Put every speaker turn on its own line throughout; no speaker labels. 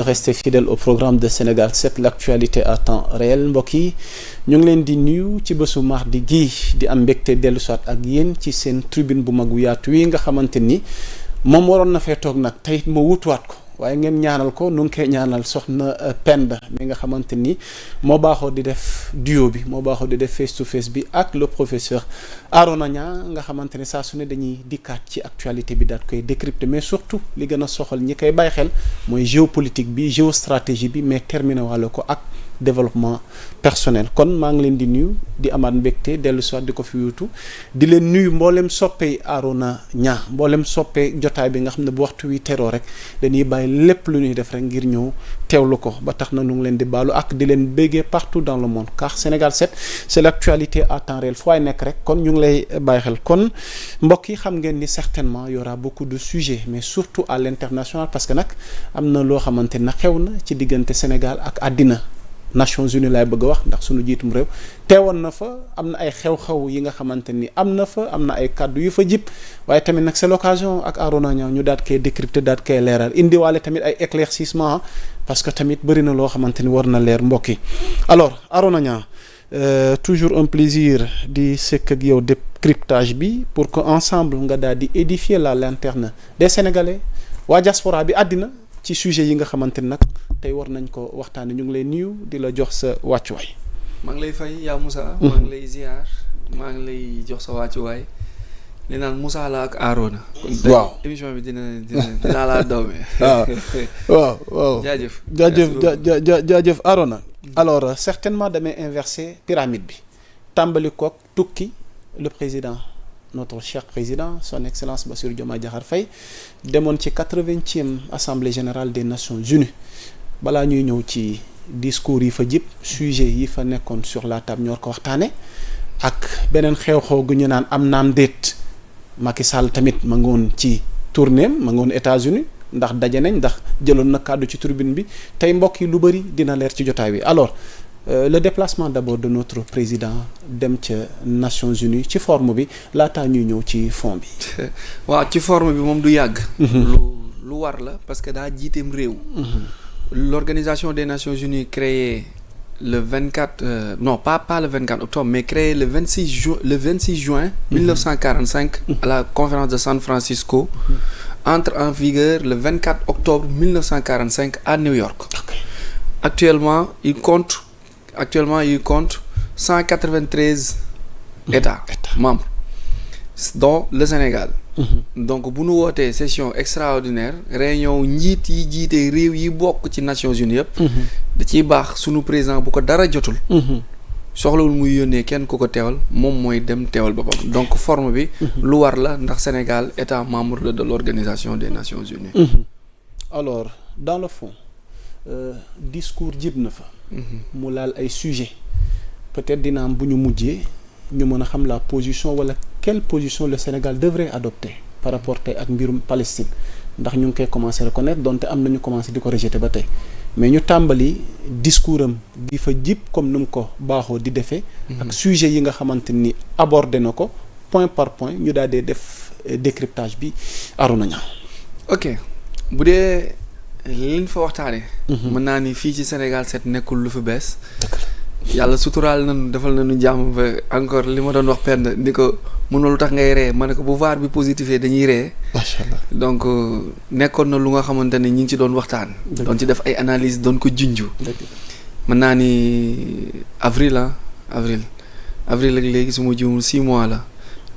Restez fidèles au programme de Sénégal 7 l'actualité à temps réel mbokk yi ñu ngi leen di nuyu ci bésu mardi gi di am mbégte dellu soit ak yéen ci seen tribune bu mag wu yaatu wi nga xamante ni moom waroon na fee toog nag tey ma wutuwaat ko waaye ngeen ñaanal ko nu ngi koy ñaanal soxna Penda mi nga xamante ni moo baaxoo di def duo bi moo baaxoo di def face to face bi ak le professeur Arona Niang nga xamante ne saa su ne dañuy dikkaat ci actualité bi daal koy décrypter mais surtout li gën a soxal ñi koy bàyyi xel mooy géopolitique bi géostratégie bi mais terminé wàlla ko ak développement personnel kon maa ngi leen di nuyu di amaat mbégte dellu soit di ko fi wutu di leen nuyu mboolem soppee Arona Niang mboolem soppee jotaay bi nga xam ne bu waxtu wi teroo rek dañuy bàyyi lépp lu ñuy def rek ngir ñëw teewlu ko ba tax na nu ngi leen di baalu ak di leen béggee partout dans le monde car Sénégal 7 c'est l'actualité à temps réel foo ay nekk rek kon ñu ngi lay bàyyi xel kon mbokk yi xam ngeen ni certainement y aura beaucoup de sujets mais surtout à l'international parce que nag am na loo xamante na xew na ci diggante Sénégal ak àddina Nations Unies laay bëgg a wax ndax suñu jiitum réew teewoon na fa am na ay xew-xew yi nga xamante ni am na fa am na ay kàddu yu fa jib waaye tamit nag c'est l'occasion ak Arona Niang ñu daat koy décrypter daat koy leeral indiwaale tamit ay éclaircissement parce que tamit bëri na loo xamante ni war na leer mbokk yi alors Arona Niang toujours un plaisir di sekk ak yow décryptage bi pour que ensemble nga daal di édifier la lanterne des Sénégalais waa diaspora bi àddina ci sujet yi nga xamante ni nag tey war nañ ko waxtaane ñu ngi lay nuyu di la jox sa wàccuwaay.
maa ngi lay fay yaa Moussa. maa ngi lay ziar maa ngi lay jox sa wàccuwaay. li naan Moussa la ak Arona.
waaw
kon émission bi dinaa laa doome.
waaw.
jaajëf
jaajëf Arona. alors certainement damay inverser pyramide bi tàmbali kook tukki le président. notre cher président son excellence Bassirou Diomaye Diakhar Faye demoon ci 80e assemblée générale des Nations Unies balaa ñuy ñëw ci discours yi fa jib sujet yi fa nekkoon sur la table ñoo ko waxtaane ak beneen xew-xew gu ñu naan am naam déet Macky Sall tamit ma ngoon ci tournéem ma ngoon États-Unis ndax daje nañ ndax jëloon na kàddu ci tribune bi tey mbokk yi lu bëri dina leer ci jotaay bi alors le déplacement d'abord de notre président dem ca Nations Unies ci forme bi laataa ñuy ñëw ci fond bi.
waaw ci forme bi moom du yàgg. lu war la parce que daa jiiteem réew. L'Organisation des Nations Unies créée le 24 non pas le 24 octobre mais créée le 26 juin 1945 à la conférence de San Francisco. Entre en vigueur le 24 octobre 1945 à New York. Actuellement il compte 193 États membres dont le Sénégal. Donc bu nu wootee session extraordinaire réunion njiit yi jiite réew yi bokk ci Nations Unies yëpp. da ciy baax sunu président bu ko dara jotul. soxlawul muy yónnee kenn ku ko teewal moom mooy dem teewal boppam donc forme bi. lu war la ndax Sénégal état membre de l'Organisation des Nations Unies.
alors dans le fond discours jib na fa. mu laal ay sujets peut-être dina am bu ñu mujjee ñu mën a xam la position wala quelle position le Sénégal devrait adopter par rapport tey ak mbirum Palestine ndax ñu ngi koy commencer reconnaître donte am nañu commencer di ko rejeter ba tey mais ñu tàmbali discours am gi fa jib comme nu mu ko baaxoo di defee. ak sujet yi nga xamante ni abordé na ko point par point ñu daal di def décryptage bi Arona Niang.
ok bu dee liñ fa waxtaanee. mën naa ni fii ci Sénégal set nekkul lu fi bees. yàlla suturaal nañu defal nañu jàmm ba encore li ma doon wax penn ni ko mun na lu tax ngay ree ma ne ko bu VAR bi positifé dañuy ree.
macha allah donc
nekkoon na lu nga xamante ne ñi ngi ci doon waxtaan. doon ci def ay analyse doon ko junju. mën naa ni avril ak léegi su ma jiwul 6 mois la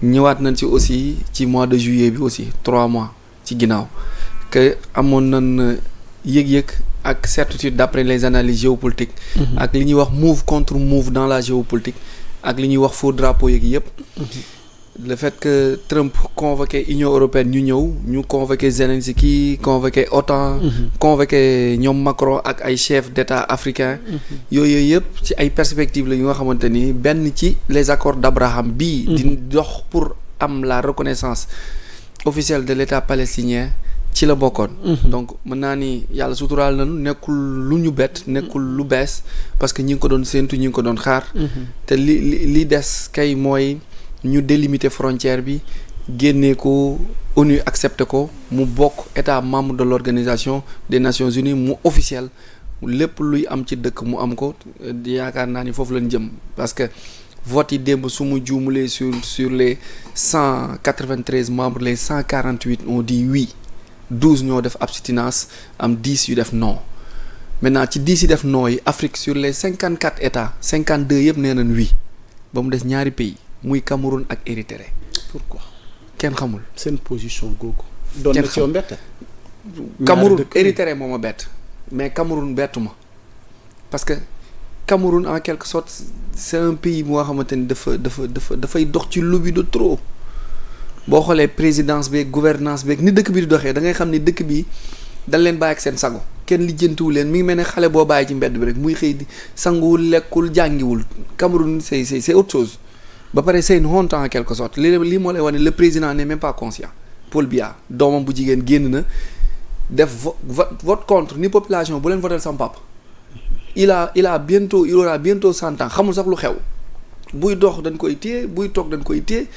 ñëwaat nañ ci aussi ci mois de juillet bi aussi 3 mois ci ginnaaw que amoon nañ yëg-yëg ak certitude d'après les analyses géopolitiques. ak li ñuy wax move contre move dans la géopolitique ak li ñuy wax faux drapeau yeeg yëpp. le fait que Trump convoqué Union européenne ñu convoqué Zelensky convoqué OTAN. convoqué ñoom Macron ak ay chefs d'État africains. yooyu yëpp ci ay perspectives la yu nga xamante ni benn ci les accords d'Abraham bii. di dox pour am la reconnaissance officielle de l'État palestinien. ci la bokkoon. donc mën naa ni yàlla suturaal nañu nekkul lu ñu bett nekkul lu bees parce que ñi ngi ko doon séentu ñi ngi ko doon xaar. te li des kay mooy ñu délimiter frontière bi génnee ko ONU accepté ko mu bokk état membre de l'Organisation des Nations Unies mu officiel lépp luy am ci dëkk mu am ko yaakaar naa ni foofu lañ jëm parce que vote yi démb su mu juumulee sur les 193 membres les 148 ont dit oui 12 ñoo def abstinence am 10 yu def non maintenant ci 10 yi def non yi Afrique sur les 54 états 52 yëpp nee nañ oui ba mu des ñaari pays muy Cameroun ak Érythrée.
Pourquoi
kenn xamul.
seen position googu. doon na ci yow mbett.
Cameroun Érythrée moo ma bett mais Cameroun bettu ma parce que Cameroun en quelque sorte c'est un pays moo xamante ni dafay dox ci lobby de trop boo xoolee présidence beeg gouvernance beeg ni dëkk bi di doxee da ngay xam ni dëkk bi dañ leen bàyyi ak seen sago kenn lijjantiwu leen mi ngi mel ne xale boo bàyyi ci mbedd bi rek muy xëy di sanguwul lekkul jàngiwul Cameroun c'est autre chose ba pare c'est une honte en quelque sorte lii moo lay wane le président n'est même pas conscient Paul Biya doomam bu jigéen génn na def vote contre ni population bu leen votel sama papa il aura bientôt 100 ans xamul sax lu xew buy dox dañ koy téye buy toog dañ koy téye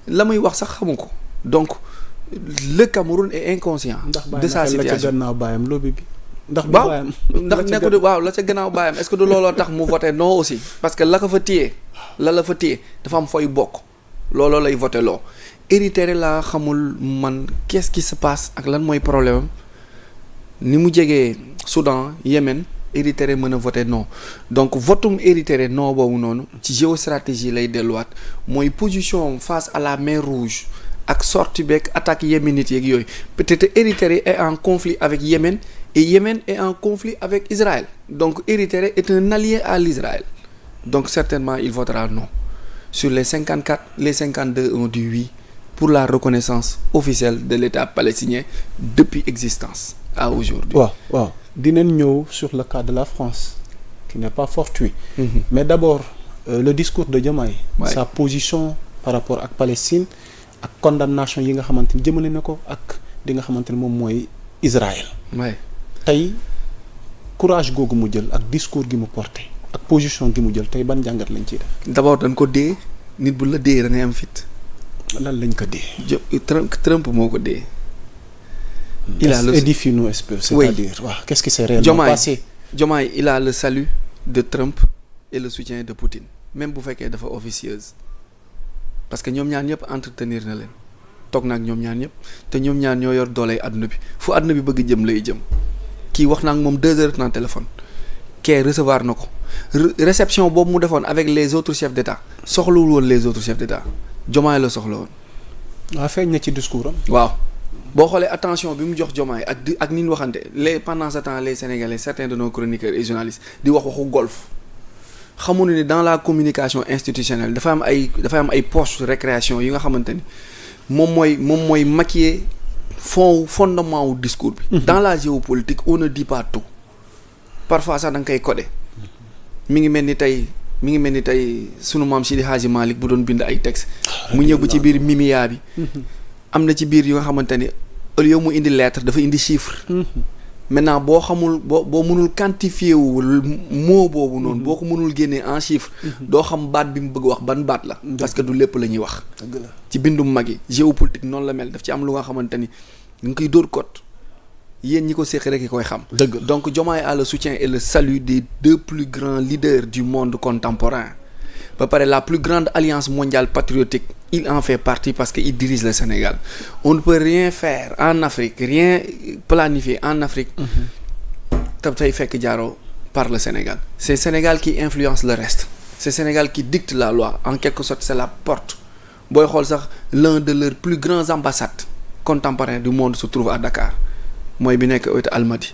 la muy wax sax xamu ko donc le Cameroun est inconscient de sa situation
la ca gannaaw baayam lobby bi ndax
nekkul waaw la ca gannaaw baayam est-ce que du looloo tax mu voté non aussi parce que la fa téye dafa am fooy bokk looloo lay voté loo Érythrée laa xamul man qu'est-ce qui se passe ak lan mooy problème am ni mu jegee Soudan Yémen Érythrée mën a voté non donc votum Érythrée non boobu noonu ci géostratégie lay delluwaat mooy position face à la mer Rouge ak sortie beeg attaque yéménite yeeg yooyu peut-être Érythrée est en conflit avec Yémen et Yémen est en conflit avec Israël donc Érythrée est un allié à l'Israël donc certainement il votera non sur les 54 les 52 ont dit oui pour la reconnaissance officielle de l'État palestinien depuis existence à aujourd'hui.
waaw dinañ ñëw sur le cas de la France qui n'est pas fortuit. Mais d'abord le discours de Diomaye. Sa position par rapport ak Palestine ak condamnation yi nga xamante ni jëmale na ko ak di nga xamante ni moom mooy Israël. tey courage googu mu jël ak discours gi mu porté ak position gi mu jël tey ban jàngat lañ ciy def.
d'abord dañ ko dee nit bu la dee da ngay am fit.
lan lañ ko dee.
Trump moo ko dee.
Édifie-nous, c'est-à-dire qu'est-ce qui s'est réellement passé.
Diomaye il a le salut de Trump et le soutien de Poutine même bu fekkee dafa officieuse parce que ñoom ñaar ñëpp entretenir na leen toog na ak ñoom ñaar ñëpp te ñoom ñaar ñoo yor dooley àdduna bi fu àdduna bi bëgg jëm lay jëm kii wax na ak moom 2 heures de téléphone kee recevoir na ko réception boobu mu defoon avec les autres chefs d'État soxlawul woon les autres chefs d'État Diomaye la soxla woon.
waaw feeñ na ci discours am.
waaw. boo xoolee attention bi mu jox Diomaye ak ni ñu waxante pendant ce temps les Sénégalais certains de nos chroniqueurs et journalistes di waxu golf xamuñu ni dans la communication institutionnelle dafa am ay poches récréation yi nga xamante ni moom mooy maquiller fondement wu discours bi. Dans la géopolitique on ne dit pas tout parfois sax da nga koy coder mi ngi mel ni tey sunu maam Sidi Hadji Malick bu doon bind ay textes mu ñëw ci biir mimiya bi. am na ci biir yu nga xamante ni au lieu mu indi lettre dafa indi chiffre. maintenant boo xamul boo mënul quantifier wul mot boobu noonu. boo ko mënul génnee en chiffre. doo xam baat bi mu bëgg wax ban baat la. parce que du lépp la ñuy wax. ci bindum mag yi géopolitique noonu la mel daf ci am lu nga xamante ni nga koy dóor code yéen ñi ko séq rek yi koy xam. donc Diomaye a le soutien et le salut des 2 plus grands leaders du monde contemporain. ba pare la plus grande alliance mondiale patriotique il en fait partie parce que il dirige le Sénégal on ne peut rien faire en Afrique rien planifier en Afrique te tey fekk jaaroo par le Sénégal c'est Sénégal qui influence le reste c'est Sénégal qui dicte la loi en quelque sorte c'est la porte booy xool sax l'un de leurs plus grands ambassades contemporains du monde se trouve à Dakar mooy bi nekk wetu Almadies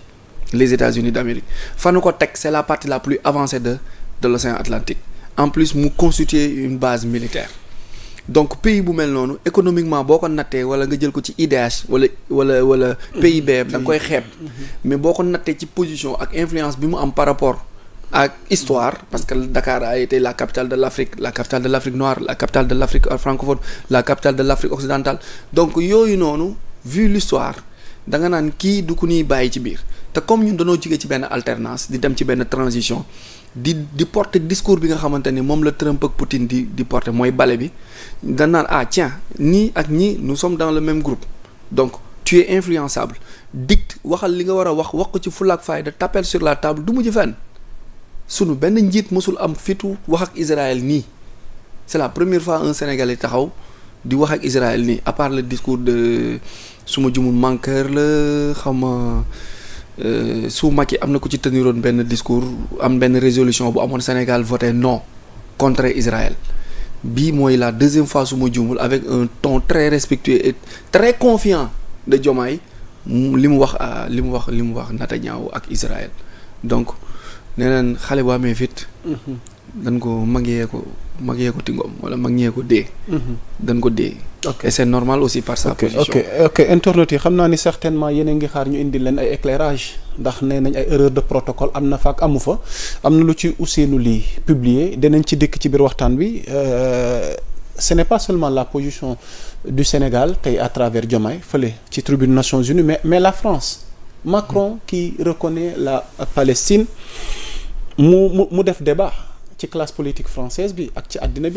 les États-Unis d'Amérique fanu ko teg c'est la partie la plus avancée de l'océan Atlantique en plus mu constituer une base militaire donc pays bu mel noonu économiquement boo ko nattee wala nga jël ko ci IDH wala PIB da nga koy xeeb mais boo ko nattee ci position ak influence bi mu am par rapport ak histoire parce que Dakar a été la capitale de l'Afrique la capitale de l'Afrique noire la capitale de l'Afrique francophone la capitale de l'Afrique occidentale donc yooyu noonu vu l'histoire da nga naan kii du ku ñuy bàyyi ci biir te comme ñun dañoo jóge ci benn alternance di dem ci benn transition di porter discours bi nga xamante ni moom la Trump ak Poutine di porter mooy bale bi dañ naan tiens nii ak ñii nous sommes dans le même groupe donc tu es influençable dicte waxal li nga war a wax ko ci fulaak fayda t'appelle sur la table du mujj fenn sunu benn njiit mosul am fitu wax ak Israël nii c'est la première fois un Sénégalais taxaw di wax ak Israël nii à part le discours de suma jumul Mankeur la xawma su Macky am na ko ci teniroon benn discours am benn résolution bu amoon Sénégal voté non contre Israël bii mooy la deuxième fois su ma jumul avec un ton très respectueux et très confiant de Diomaye li mu wax Netanyahu ak Israël donc nee naan xale bu amee fit dañ ko magee ko tingom wala magee ko dee dañ ko dee et c'est normal aussi par sa position
ok internautes yi xam naa ni certainement yéen a ngi xaar ñu indi leen ay éclairage ndax nee nañ ay erreur de protocole am na fa ak amu fa am na lu ci Ousseynou Ly publié dinañ ci dikk ci biir waxtaan bi ce n'est pas seulement la position du Sénégal tey à travers Diomaye fële ci tribune Nations Unies mais la France Macron qui reconnaît la Palestine mu def débat ci classe politique française bi ak ci àddina bi